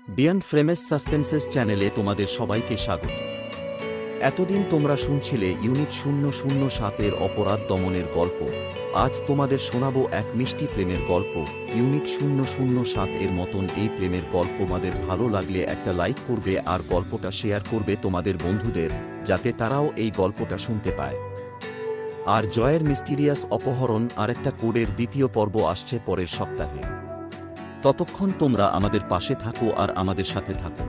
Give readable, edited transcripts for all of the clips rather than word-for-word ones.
Beyond ফ্রেমেস সাসপেন্সেস চ্যানেলে তোমাদের সবাইকে স্বাগত। এতদিন তোমরা শুনছিলে ইউনিট 007-এর অপরাধ দমনের গল্প। আজ তোমাদের শোনাবো এক মিষ্টি প্রেমের গল্প। ইউনিট 007-এর মতন এই প্রেমের গল্প তোমাদের ভালো লাগলে একটা লাইক করবে আর গল্পটা শেয়ার করবে তোমাদের বন্ধুদের, যাতে তারাও এই গল্পটা শুনতে পায়। আর জয়ের মিস্টিরিয়াস অপহরণ আর একটা কোডের দ্বিতীয় পর্ব আসছে পরের সপ্তাহে। ততক্ষণ তোমরা আমাদের পাশে থাকো আর আমাদের সাথে থাকো।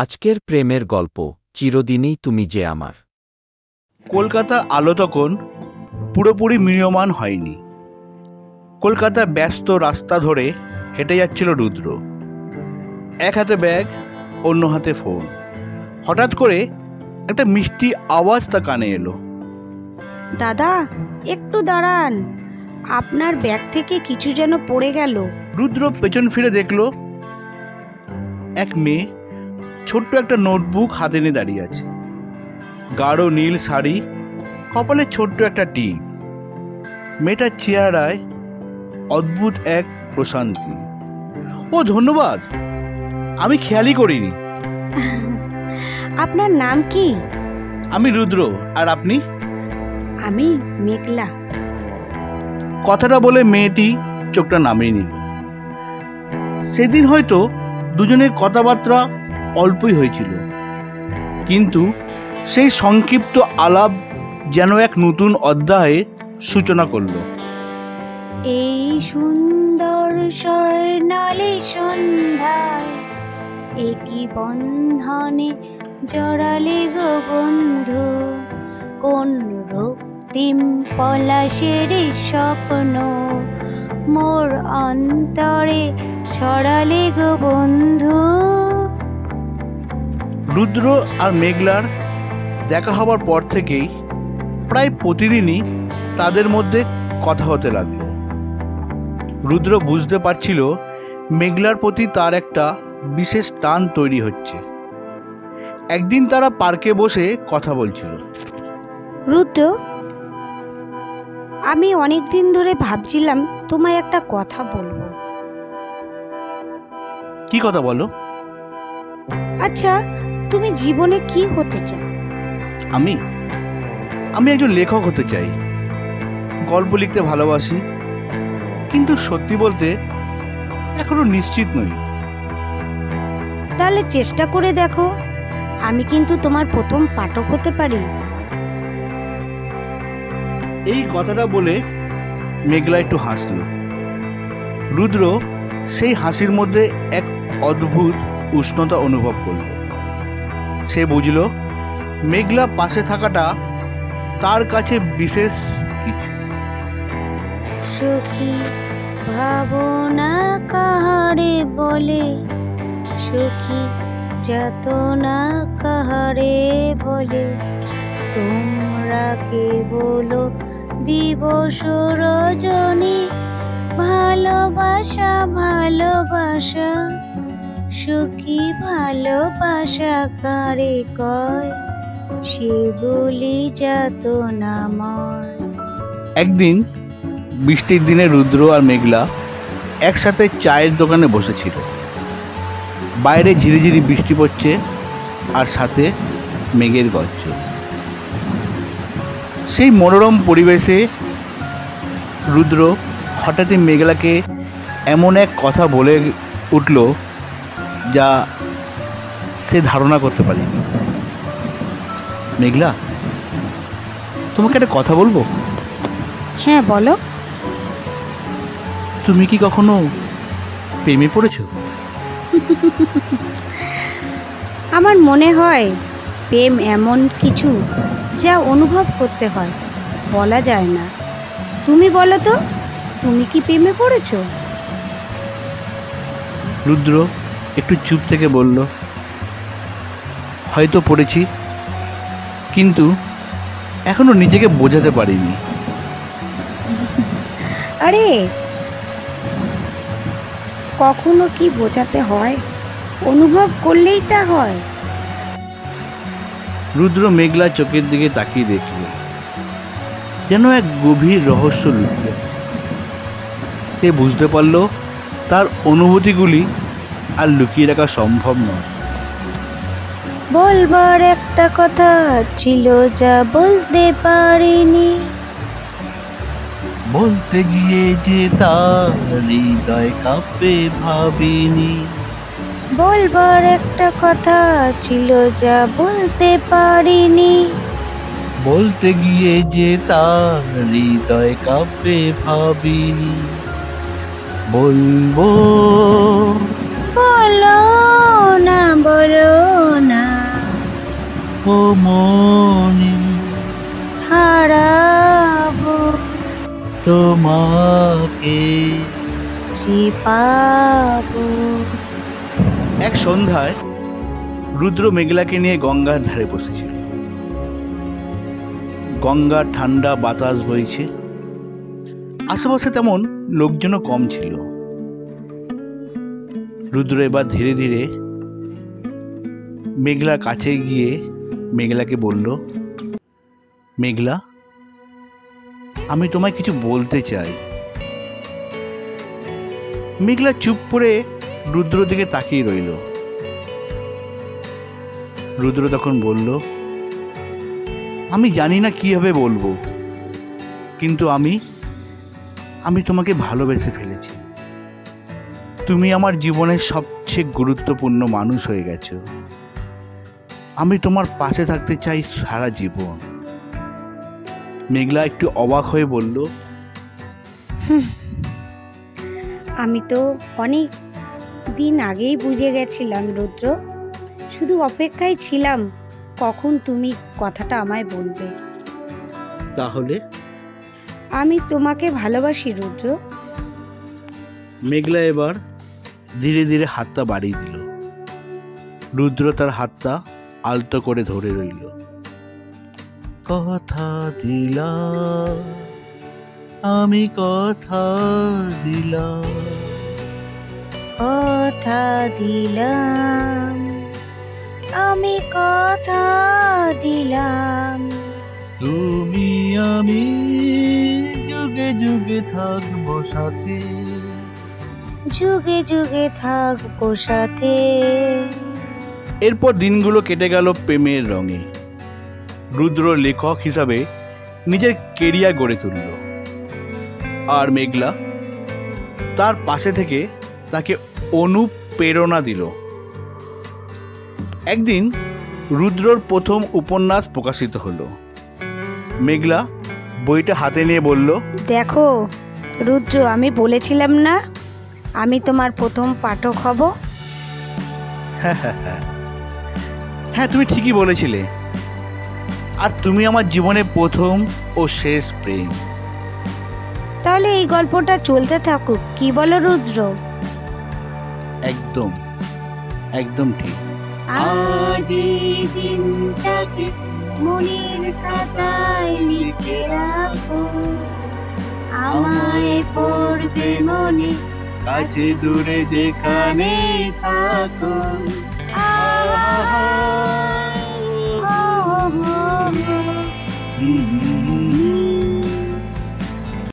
আজকের প্রেমের গল্প, চিরদিনই তুমি যে আমার। কলকাতার আলো তখন পুরোপুরি ম্রিয়মান হয়নি। কলকাতার ব্যস্ত রাস্তা ধরে হেঁটে যাচ্ছিল রুদ্র। এক হাতে ব্যাগ, অন্য হাতে ফোন। হঠাৎ করে একটা মিষ্টি আওয়াজ তার কানে এলো। দাদা, একটু দাঁড়ান, আপনার ব্যাগ থেকে কিছু যেন পড়ে গেল। রুদ্র পেছন ফিরে দেখলো এক মেয়ে ছোট্ট একটা নোটবুক হাতে নিয়ে দাঁড়িয়ে আছে। গাঢ় নীল শাড়ি, কপালে ছোট্ট একটা টিপ। মেয়েটার চেহারায় অদ্ভুত এক প্রশান্তি। ও ধন্যবাদ, আমি খেয়ালই করিনি। আপনার নাম কি? আমি রুদ্র, আর আপনি? আমি মেঘলা। কথাটা বলে মেয়েটি চোখটা নামিয়ে নিল। সেদিন হয়তো দুজনের কথাবার্তা অল্পই হয়েছিল, কিন্তু সেই সংক্ষিপ্ত আলাপ যেন এক নতুন অধ্যায়ের সূচনা করল। এই সুন্দর স্বর্ণালী সন্ধ্যায় একই বন্ধনে জড়ালে গো বন্ধু, কোন রক্তিম পলাশের স্বপ্ন মোর অন্তরে ছড়ালে গো বন্ধু। রুদ্র আর মেঘলার দেখা হবার পর থেকেই প্রায় প্রতিদিনই তাদের মধ্যে কথা হতে লাগলো। রুদ্র বুঝতে পারছিল মেঘলার প্রতি তার একটা বিশেষ টান তৈরি হচ্ছে। একদিন তারা পার্কে বসে কথা বলছিল। রুদ্র, আমি অনেক দিন ধরে ভাবছিলাম তোমায় একটা কথা বলবো। কি কথা বলো? আচ্ছা, তুমি জীবনে কি হতে চাও? আমি একজন লেখক হতে চাই। গল্প লিখতে ভালোবাসি, কিন্তু সত্যি বলতে এখনো নিশ্চিত নই। তাহলে চেষ্টা করে দেখো, আমি কিন্তু তোমার প্রথম পাঠক হতে পারি। এই কথাটা বলে মেঘলা একটু হাসল। রুদ্র সেই হাসির মধ্যে এক অদ্ভুত উষ্ণতা অনুভব করল। সে বুঝল মেঘলা পাশে থাকাটা তার কাছে বিশেষ কিছু। সখী ভাবনা কাহারে বলে, সখী যাতনা কাহারে বলে, তোমরা কে বলো দিবস রজনী, ভালোবাসা ভালোবাসা, সখী ভালোবাসা কারে কয়, সে বলি যাতনাময়। একদিন বৃষ্টির দিনে রুদ্র আর মেঘলা একসাথে চায়ের দোকানে বসেছিল। বাইরে ঝিরিঝিরি বৃষ্টি পড়ছে, আর সাথে মেঘের গর্জন। সেই মনোরম পরিবেশে রুদ্র হঠাৎই মেঘলাকে এমন এক কথা বলে উঠল যা সে ধারণা করতে পারেনি। মেঘলা, তোমাকে একটা কথা বলবো? হ্যাঁ, বলো। তুমি কি কখনো প্রেমে পড়েছো? আমার মনে হয় প্রেম এমন কিছু যা অনুভব করতে হয়, বলা যায় না। তুমি বলো তো, তুমি কি প্রেমে পড়েছো? রুদ্র একটু চুপ থেকে বলল, হয়তো পড়েছি, কিন্তু এখনো নিজেকে বোঝাতে পারিনি। আরে, কখনো কি বোঝাতে হয়? অনুভব করলেই তা হয়। রুদ্র মেঘলা চোখের দিকে তাকিয়ে দেখল, যেন এক গভীর রহস্য লুকিয়ে আছে। সে বুঝতে পারল তার অনুভূতিগুলি আর লুকিয়ে রাখা সম্ভব নয়। বলবার একটা কথা ছিল যা বলতে পারিনি, বলতে গিয়ে যে তার হৃদয় কাঁপে ভাবিনি। বলবার একটা কথা ছিল যা বলতে পারিনি, বলতে গিয়ে যে তার হৃদয় কাঁপে ভাবিনি। বলবো বলো না বলো না, ও মনে হারাবো তোমাকে। যে পাবো। এক সন্ধ্যায় রুদ্র মেঘলাকে নিয়ে গঙ্গার ধারে বসেছিল। গঙ্গার ঠান্ডা বাতাস বইছে, আশেপাশে তেমন লোকজনও কম ছিল। রুদ্র এবার ধীরে ধীরে মেঘলার কাছে গিয়ে মেঘলাকে বলল, মেঘলা, আমি তোমায় কিছু বলতে চাই। মেঘলা চুপ করে রুদ্র দিকে তাকিয়ে রইল। রুদ্র তখন বলল, আমি জানি না কিভাবে বলবো, কিন্তু আমি তোমাকে ভালোবেসে ফেলেছি। তুমি আমার জীবনের সবচেয়ে গুরুত্বপূর্ণ মানুষ হয়ে গেছো। আমি তোমার পাশে থাকতে চাই সারা জীবন। মেঘলা একটু অবাক হয়ে বলল, আমি তো অনেক দিন আগেই বুঝে গেছিলাম রুদ্র, শুধু অপেক্ষায় ছিলাম কখন তুমি কথাটা আমায় বলবে। তাহলে? আমি তোমাকে ভালোবাসি রুদ্র। মেঘলা এবার ধীরে ধীরে হাতটা বাড়িয়ে দিল। রুদ্র তার হাতটা আলতো করে ধরে রইল। কথা দিলাম, আমি কথা দিলাম, কথা দিলাম, আমি কথা দিলাম, তুমি আমি যুগে যুগে থাকবো সাথে, যুগে যুগে থাকবো সাথে। এরপর দিনগুলো কেটে গেল প্রেমের রঙে। রুদ্র লেখক হিসাবে নিজের কেরিয়ার গড়ে তুলল, আর মেঘলা তার পাশে থেকে তাকে অনুপ্রেরণা দিল। একদিন রুদ্রর প্রথম উপন্যাস প্রকাশিত হলো। মেঘলা বইটা হাতে নিয়ে বলল, দেখো রুদ্র, আমি বলেছিলাম না আমি তোমার প্রথম পাঠক হব। হ্যাঁ, তুমি ঠিকই বলেছিলে। আর তুমি আমার জীবনের প্রথম ও শেষ প্রেম। তাহলে এই গল্পটা চলতে থাকুক, কি বলো রুদ্র? একদম একদম ঠিক। আজ এই দিনটাকে মনের খাতায় লিখে রাখো, আমায় পড়বে মনে, কাছে দূরে যেখানে থাকো। আহা, ও, ও, ও, ও।